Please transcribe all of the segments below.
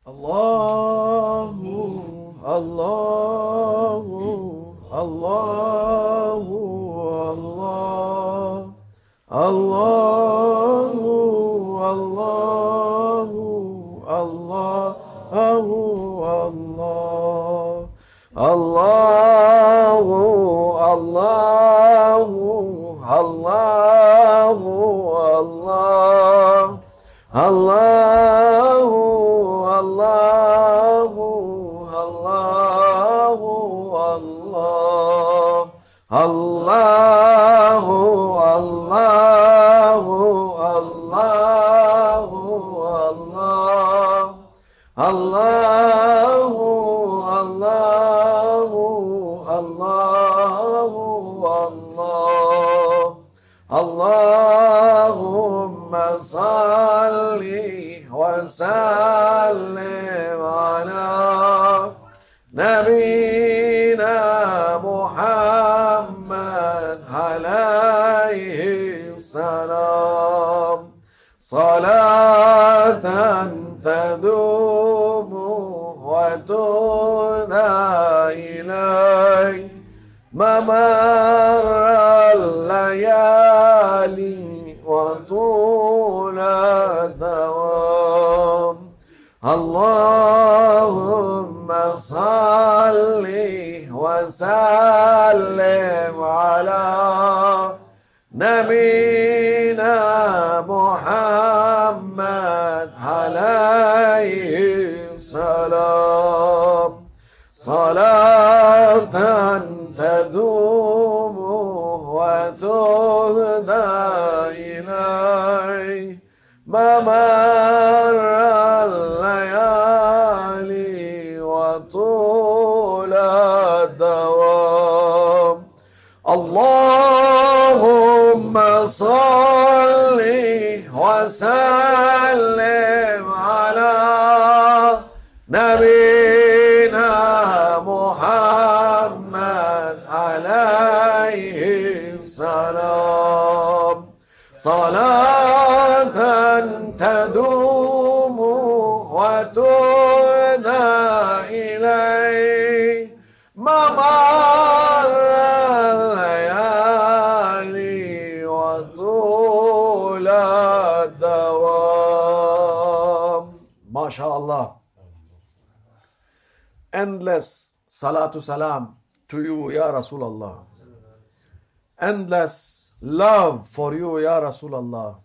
Allahu, Allahu, Allahu, Allah, Allahu, Allahu, Allahu, Allah, Allahu, Allahu, Allahu, Allah, Allahu, Allahu, Allahu, Allah, Allahu, Allahu, Allahu, Allah, Allahu, Allahu, Allahu, Allah, Allahumma salli wa sallim ala Nabiina Muhammad alayhi salam, salatan tadumu wa tuna ilay mamar al-layali wa tula dawam. Allahumma salli wa sallim ala Nabiina Muhammad alayhi salam, salatan tadumu wa tuhda ilay mamar al-layali wa tula dawam. Allahumma salli wa sallim ala Nabiina Muhammad alayhi salam, salatan tadumu wa tuhda ilay mamar al-layali wa tula dawam. MashaAllah. Endless salatu salam to you, Ya Rasulullah. Endless love for you, Ya Rasulullah.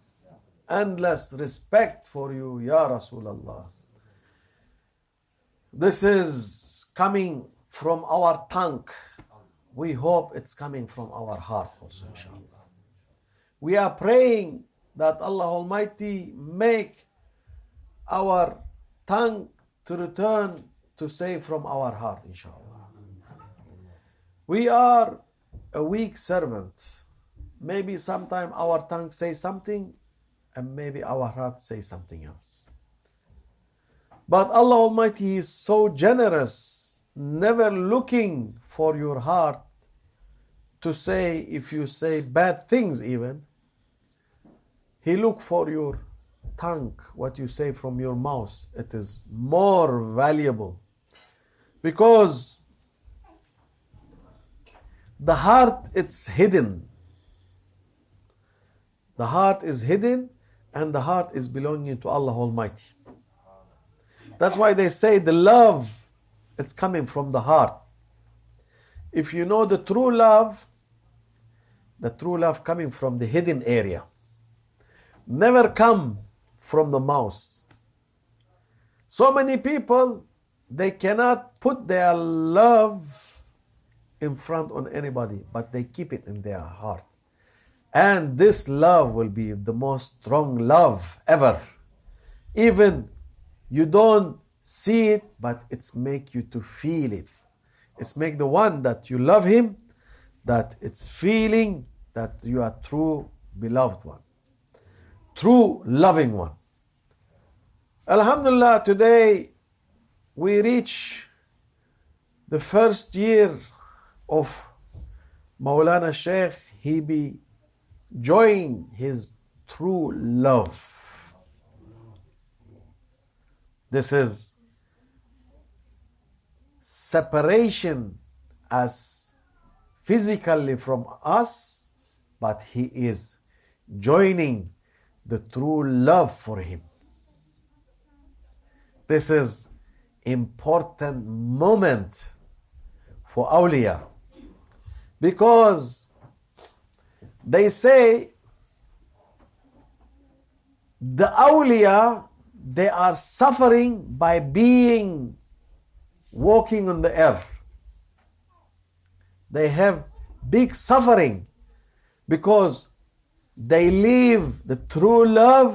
Endless respect for you, Ya Rasulullah. This is coming from our tongue. We hope it's coming from our heart also, inshallah. We are praying that Allah Almighty make our tongue to return to say from our heart, inshallah. We are a weak servant. Maybe sometime our tongue say something and maybe our heart say something else. But Allah Almighty is so generous, never looking for your heart to say, if you say bad things even, He look for your tongue, what you say from your mouth. It is more valuable. Because the heart, it's hidden. The heart is hidden and the heart is belonging to Allah Almighty. That's why they say the love, it's coming from the heart. If you know the true love coming from the hidden area. Never come from the mouth. So many people, they cannot put their love in front on anybody, but they keep it in their heart. And this love will be the most strong love ever. Even you don't see it, but it's make you to feel it. It's make the one that you love him, that it's feeling that you are true beloved one, true loving one. Alhamdulillah, today we reach the first year of Maulana Sheikh. He be join his true love. This is separation as physically from us, but he is joining the true love for him. This is important moment for awliya, because they say the awliya, they are suffering by being walking on the earth. They have big suffering because they leave the true love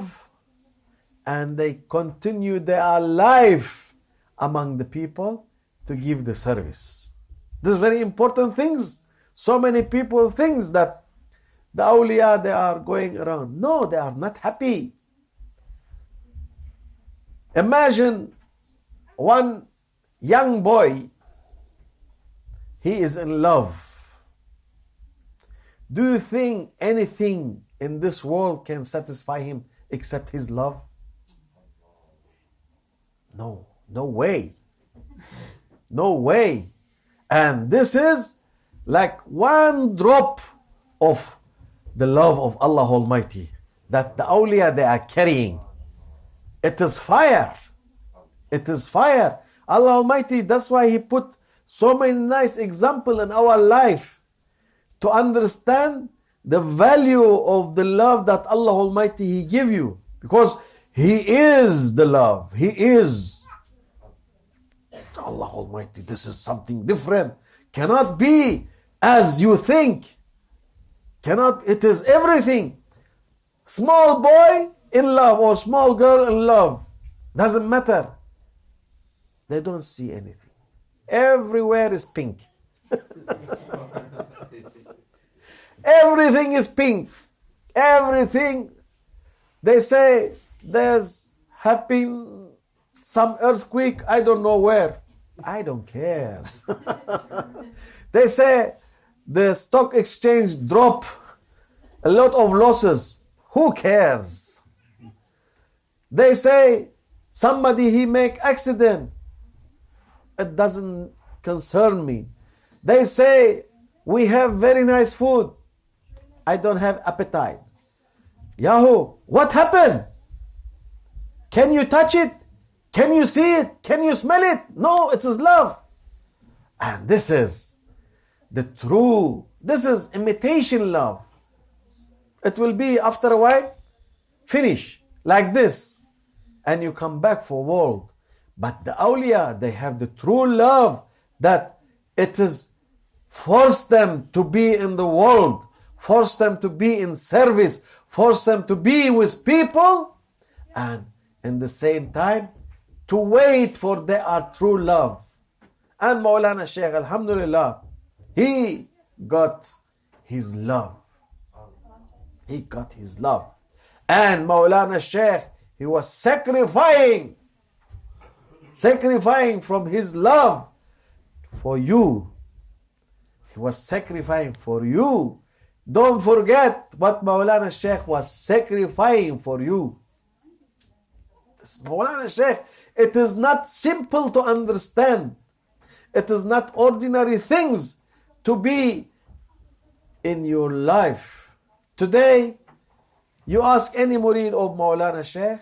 and they continue their life among the people to give the service. This is very important things. So many people think that the awliya, they are going around. No, they are not happy. Imagine one young boy, he is in love. Do you think anything in this world can satisfy him except his love? No, no way. No way. And this is like one drop of the love of Allah Almighty that the awliya, they are carrying. It is fire. It is fire. Allah Almighty, that's why He put so many nice examples in our life to understand the value of the love that Allah Almighty He give you. Because He is the love. He is. Allah Almighty, this is something different. Cannot be as you think. Cannot, it is everything. Small boy in love or small girl in love. Doesn't matter. They don't see anything. Everywhere is pink. Everything is pink. Everything. They say there's happened some earthquake, I don't know where. I don't care. They say the stock exchange drop, a lot of losses. Who cares? They say somebody he make accident. It doesn't concern me. They say we have very nice food. I don't have appetite. Yahoo, what happened? Can you touch it? Can you see it? Can you smell it? No, it is love. And this is the true, this is imitation love. It will be after a while, finish like this. And you come back for world. But the awliya, they have the true love that it is force them to be in the world, force them to be in service, force them to be with people, and in the same time, to wait for their true love. And Maulana Shaykh, Alhamdulillah, he got his love. He got his love. And Maulana Shaykh, he was sacrificing from his love for you. He was sacrificing for you. Don't forget what Maulana Shaykh was sacrificing for you. This Maulana Shaykh, it is not simple to understand. It is not ordinary things to be in your life. Today, you ask any murid of Maulana Shaykh,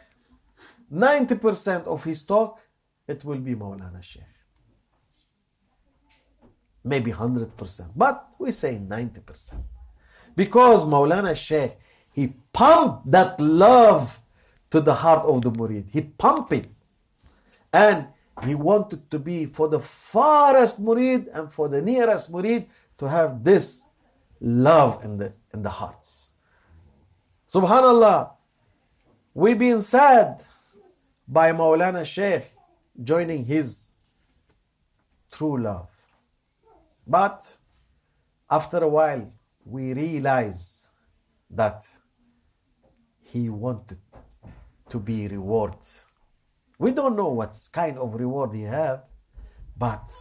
90% of his talk, it will be Maulana Shaykh. Maybe 100%, but we say 90%. Because Maulana Shaykh, he pumped that love to the heart of the murid. He pumped it. And he wanted to be for the farthest murid and for the nearest murid to have this love in the hearts. Subhanallah, we've been sad by Maulana Shaykh joining his true love. But after a while, we realize that he wanted to be rewarded. We don't know what kind of reward he have, but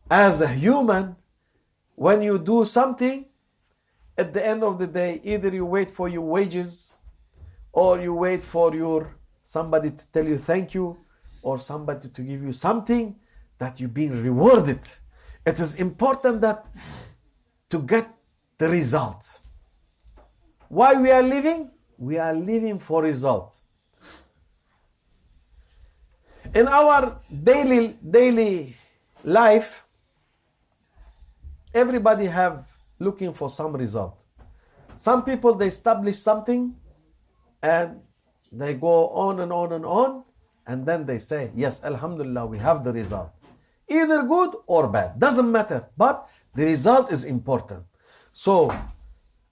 as a human, when you do something, at the end of the day, either you wait for your wages, or you wait for somebody to tell you thank you, or somebody to give you something that you're being rewarded. It is important that to get the result. Why we are living? We are living for result. In our daily life, everybody have looking for some result. Some people, they establish something and they go on and on and on, and then they say, yes, alhamdulillah, we have the result. Either good or bad, doesn't matter, but the result is important. So,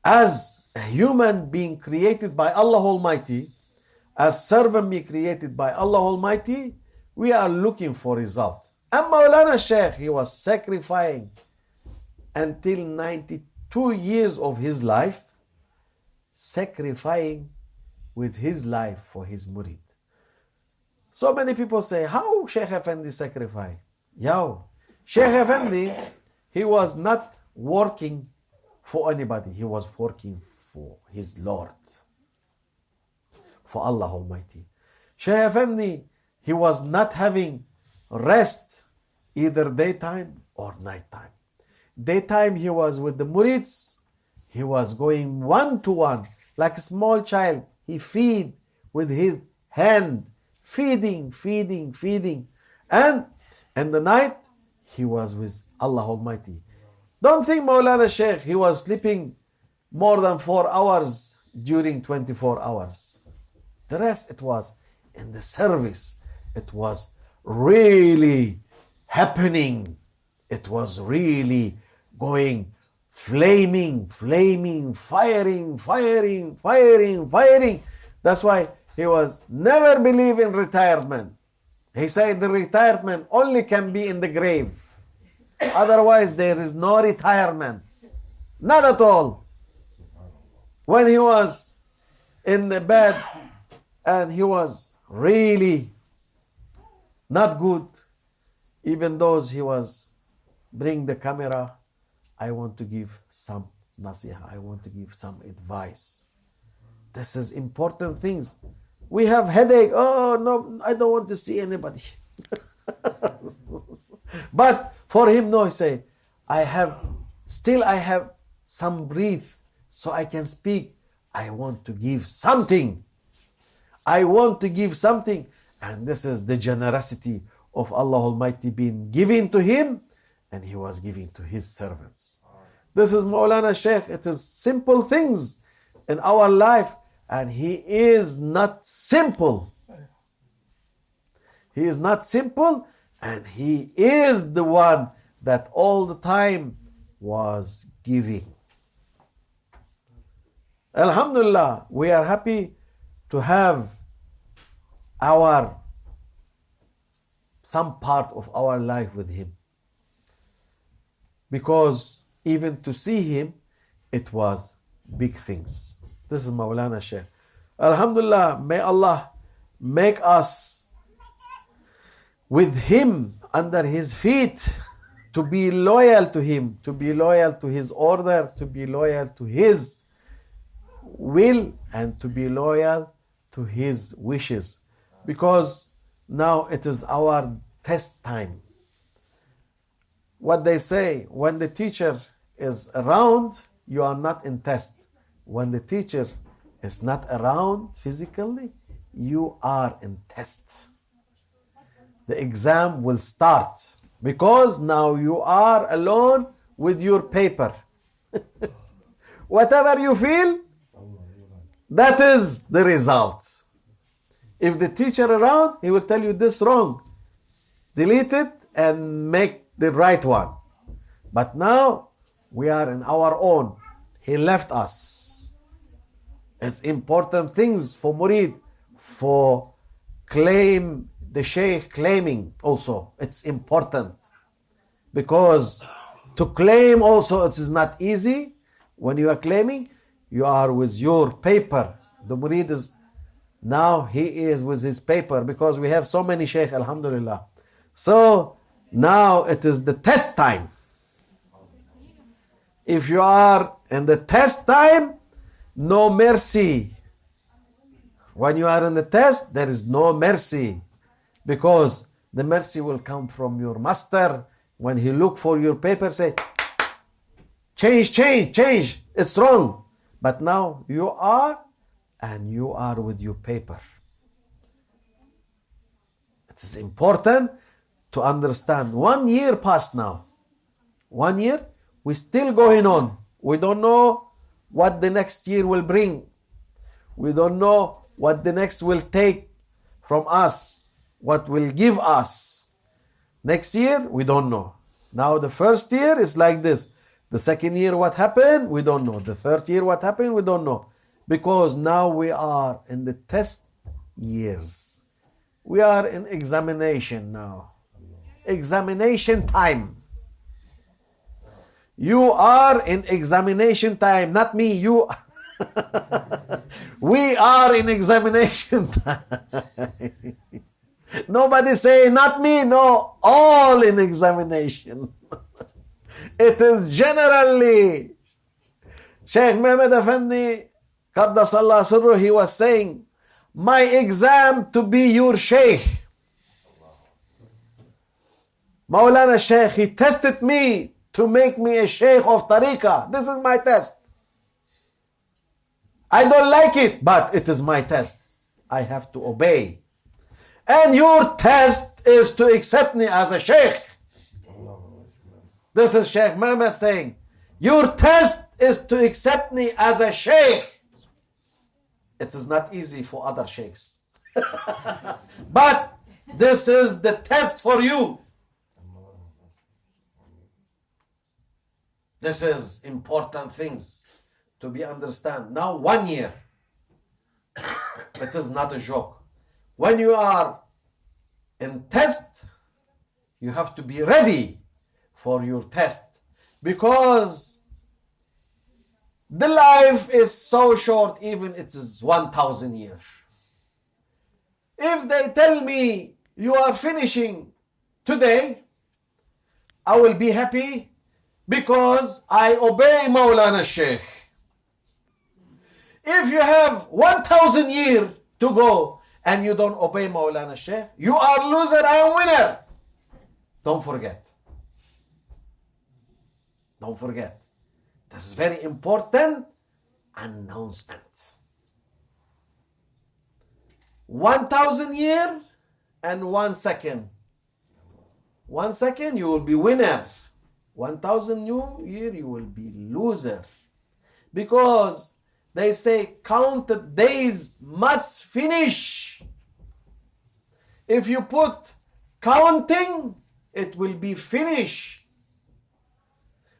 as a human being created by Allah Almighty, as servant being created by Allah Almighty, we are looking for result. And Maulana Shaykh, he was sacrificing until 92 years of his life, sacrificing with his life for his murid. So many people say, how Shaykh Effendi sacrificed? Yo, Shaykh Effendi, he was not working for anybody. He was working for his Lord, for Allah Almighty. Shaykh Effendi, he was not having rest either daytime or nighttime. Daytime he was with the murids. He was going one to one, like a small child. He feed with his hand, feeding. And in the night, he was with Allah Almighty. Don't think Maulana Shaykh, he was sleeping more than 4 hours during 24 hours. The rest, it was in the service. It was really happening. It was really going, flaming, firing. That's why he was never believe in retirement. He said the retirement only can be in the grave. Otherwise there is no retirement. Not at all. When he was in the bed and he was really not good, even though he was bring the camera, I want to give some nasiha, I want to give some advice. This is important things. We have headache. Oh no, I don't want to see anybody. But for him, no, he say, I have some breath, so I can speak. I want to give something. And this is the generosity of Allah Almighty being given to him, and he was giving to his servants. This is Maulana Shaykh. It is simple things in our life, and he is not simple. He is not simple, and he is the one that all the time was giving. Alhamdulillah, we are happy to have some part of our life with him. Because even to see him, it was big things. This is Maulana Shaykh. Alhamdulillah, may Allah make us with him under his feet, to be loyal to him, to be loyal to his order, to be loyal to his will, and to be loyal to his wishes. Because now it is our test time. What they say, when the teacher is around, you are not in test. When the teacher is not around physically, you are in test. The exam will start, because now you are alone with your paper. Whatever you feel, that is the result. If the teacher around, he will tell you this wrong. Delete it and make the right one. But now we are in our own. He left us. It's important things for murid, for claim, the Shaykh claiming also. It's important. Because to claim also, it is not easy. When you are claiming, you are with your paper. The murid is, now he is with his paper, because we have so many Shaykh, alhamdulillah. So now it is the test time. If you are in the test time, no mercy. When you are in the test, there is no mercy. Because The mercy will come from your master. When he look for your paper, say, change, change, change. It's wrong. But now you are, and you are with your paper. It is important to understand. 1 year passed now. 1 year, we're still going on. We don't know what the next year will bring. We don't know what the next will take from us, what will give us. Next year, we don't know. Now the first year is like this. The second year, what happened? We don't know. The third year, what happened? We don't know. Because now we are in the test years. We are in examination now. Examination time. You are in examination time, not me, you. We are in examination time. Nobody say, not me, no, all in examination. It is generally. Sheikh Mehmed Effendi, Qaddasallah Sirruh, he was saying, my exam to be your Sheikh. Maulana Sheikh, he tested me to make me a Sheikh of Tariqah. This is my test. I don't like it, but it is my test. I have to obey. And your test is to accept me as a Sheikh. This is Sheikh Mehmed saying, your test is to accept me as a Sheikh. It is not easy for other Sheikhs. But this is the test for you. This is important things to be understand. Now 1 year. It is not a joke. When you are in test, you have to be ready for your test. Because the life is so short, even it is 1,000 years. If they tell me you are finishing today, I will be happy because I obey Maulana Sheikh. If you have 1,000 years to go and you don't obey Maulana Sheikh, you are loser, I am winner. Don't forget. Don't forget. This is very important announcement. 1,000 years and 1 second. 1 second, you will be winner. 1,000 new year, you will be loser. Because they say counted days must finish. If you put counting, it will be finish.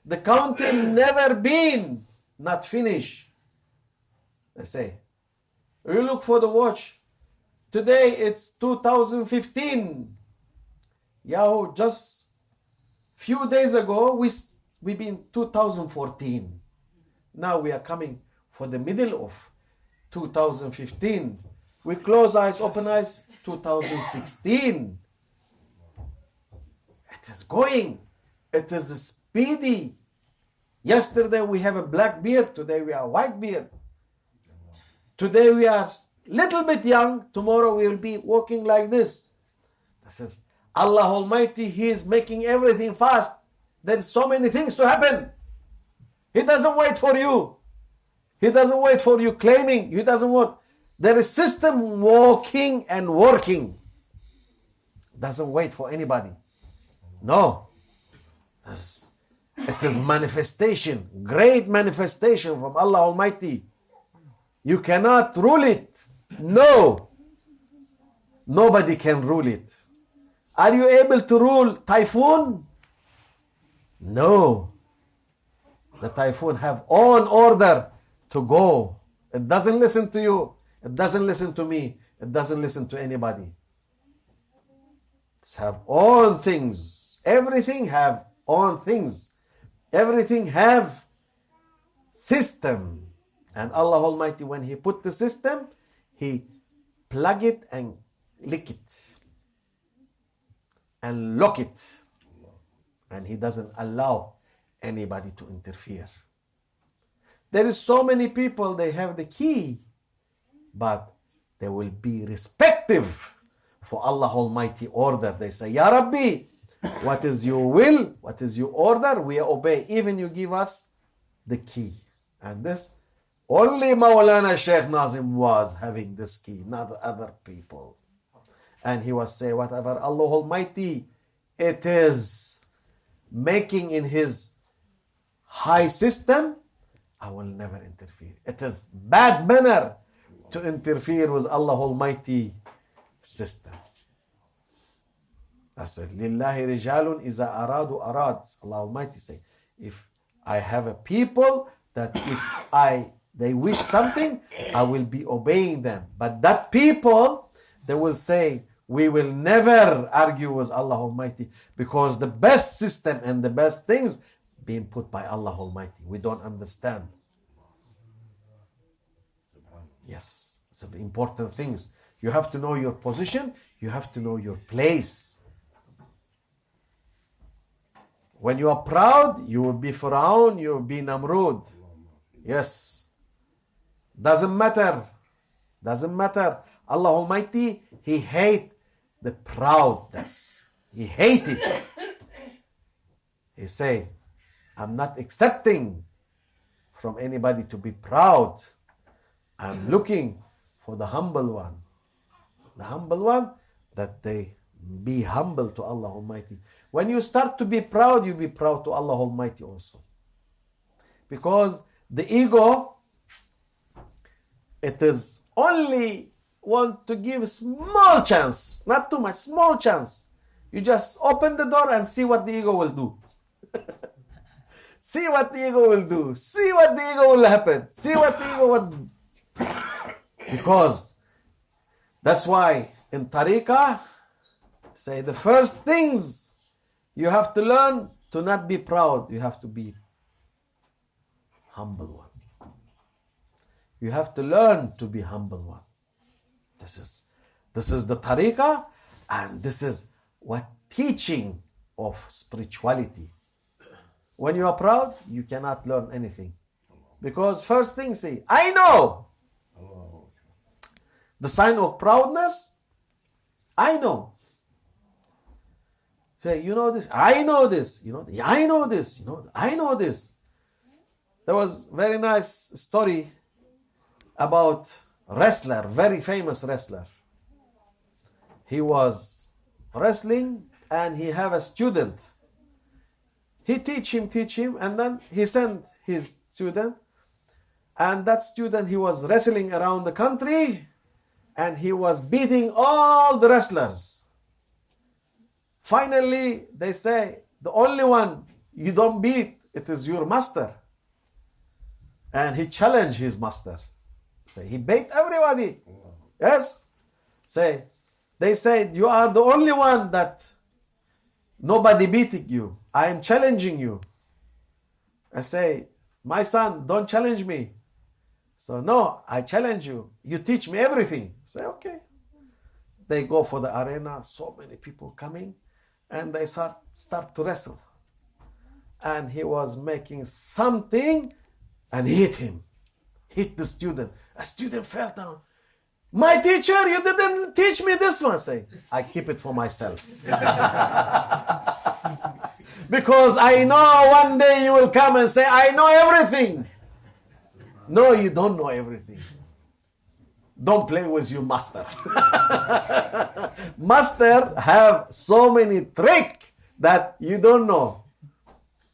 The counting never been not finish. They say, you look for the watch. Today it's 2015. Yahoo, just few days ago, we been 2014. Now we are coming for the middle of 2015. We close eyes, open eyes, 2016. It is going. It is speedy. Yesterday we have a black beard. Today we are white beard. Today we are little bit young. Tomorrow we will be walking like this. This is Allah Almighty. He is making everything fast. There's so many things to happen. He doesn't wait for you. He doesn't wait for you claiming. He doesn't want. There is system walking and working. Doesn't wait for anybody. No. It is manifestation. Great manifestation from Allah Almighty. You cannot rule it. No. Nobody can rule it. Are you able to rule typhoon? No. The typhoon have own order to go. It doesn't listen to you. It doesn't listen to me. It doesn't listen to anybody. It's have own things. Everything have own things. Everything have system. And Allah Almighty, when He put the system, He plug it and lick it. And lock it. And He doesn't allow anybody to interfere. There is so many people, they have the key, but they will be respective for Allah Almighty order. They say, Ya Rabbi, what is your will? What is your order? We obey. Even you give us the key. And this, only Mawlana Sheikh Nazim was having this key, not other people. And he was saying, whatever Allah Almighty it is making in His high system, I will never interfere. It is bad manner to interfere with Allah Almighty system. I said, Lillahi rijalun iza aradu arad. Allah Almighty say, if I have a people that if they wish something, I will be obeying them. But that people, they will say, we will never argue with Allah Almighty, because the best system and the best things being put by Allah Almighty. We don't understand. Yes, it's important things. You have to know your position. You have to know your place. When you are proud, you will be Pharaoh, you will be Namrud. Yes. Doesn't matter. Doesn't matter. Allah Almighty, He hates the proudness. He hates it. He say, I'm not accepting from anybody to be proud. I'm looking for the humble one. The humble one, that they be humble to Allah Almighty. When you start to be proud, you be proud to Allah Almighty also. Because the ego, it is only want to give small chance, not too much, small chance. You just open the door and see what the ego will do. See what the ego will do. See what the ego will happen. See what the ego will. Because that's why in tariqah, say the first things you have to learn to not be proud. You have to be humble one. You have to learn to be humble one. This is the tariqah, and this is what teaching of spirituality. When you are proud, you cannot learn anything. Because first thing, say, I know. The sign of proudness, I know. Say, you know this, I know this, you know, I know this, you know, I know this. There was very nice story about wrestler, very famous wrestler. He was wrestling and he have a student. He teach him, and then he sent his student. And that student, he was wrestling around the country and he was beating all the wrestlers. Finally, they say, the only one you don't beat, it is your master. And he challenged his master. Say, he beat everybody. Yes? Say, they said, you are the only one that nobody beating you. I am challenging you. I say, my son, don't challenge me. So, no, I challenge you. You teach me everything. Say, okay. They go for the arena, so many people coming, and they start to wrestle. And he was making something and hit him. Hit the student. A student fell down. My teacher, you didn't teach me this one. Say, I keep it for myself. Because I know one day you will come and say, I know everything. No, you don't know everything. Don't play with your master. Master have so many tricks that you don't know.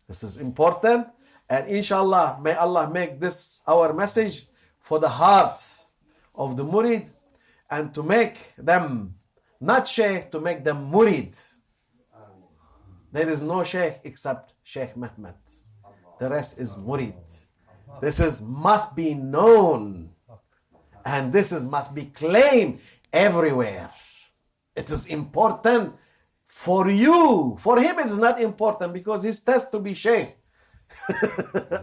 This is important. And inshallah, may Allah make this our message for the heart of the murid, and to make them not sheikh, to make them murid. There is no sheikh except Sheikh Mehmet. The rest is murid. This must be known, and must be claimed everywhere. It is important for you. For him, it is not important because his test to be sheikh.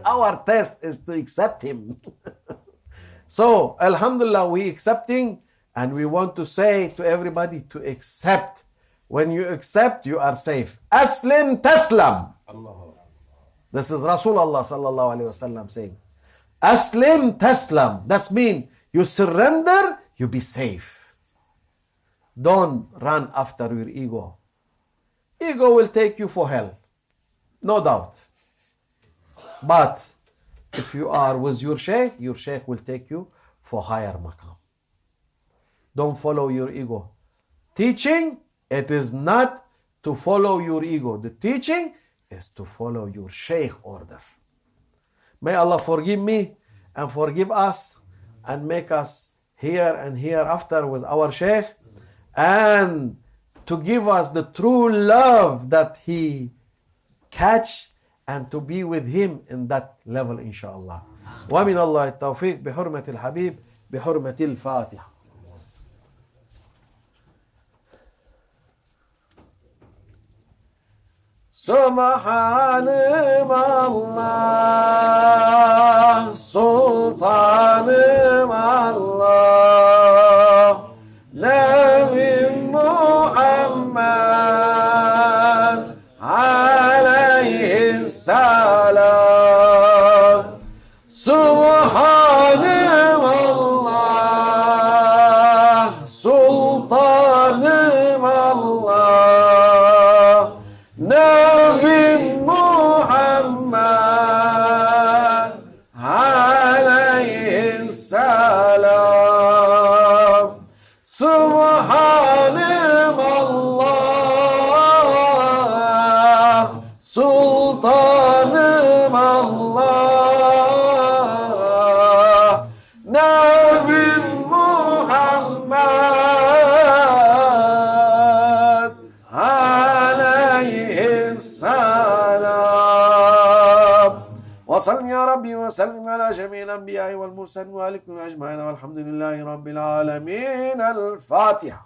Our test is to accept him. So, alhamdulillah, we accepting, and we want to say to everybody to accept. When you accept, you are safe. Aslim taslam. This is Rasulullah sallallahu alaihi wasallam saying. Aslim taslam. That means you surrender, you be safe. Don't run after your ego. Ego will take you for hell, no doubt. But if you are with your sheikh will take you for higher maqam. Don't follow your ego. Teaching, it is not to follow your ego. The teaching is to follow your sheikh order. May Allah forgive me and forgive us and make us here and hereafter with our sheikh, and to give us the true love that he catch, and to be with him in that level inshallah. ومن الله التوفيق بحرمة الحبيب بحرمة الفاتحة. سبحان الله سلطان الله نبي محمد عليه السلام. سبحان الله سلطان الله نبي محمد عليه السلام. سبحان الله سلطان الله نبي محمد عليه السلام. وصل يا ربي وسلم على جميع الأنبياء والمرسلين وعليكم أجمعين والحمد لله رب العالمين. الفاتحة.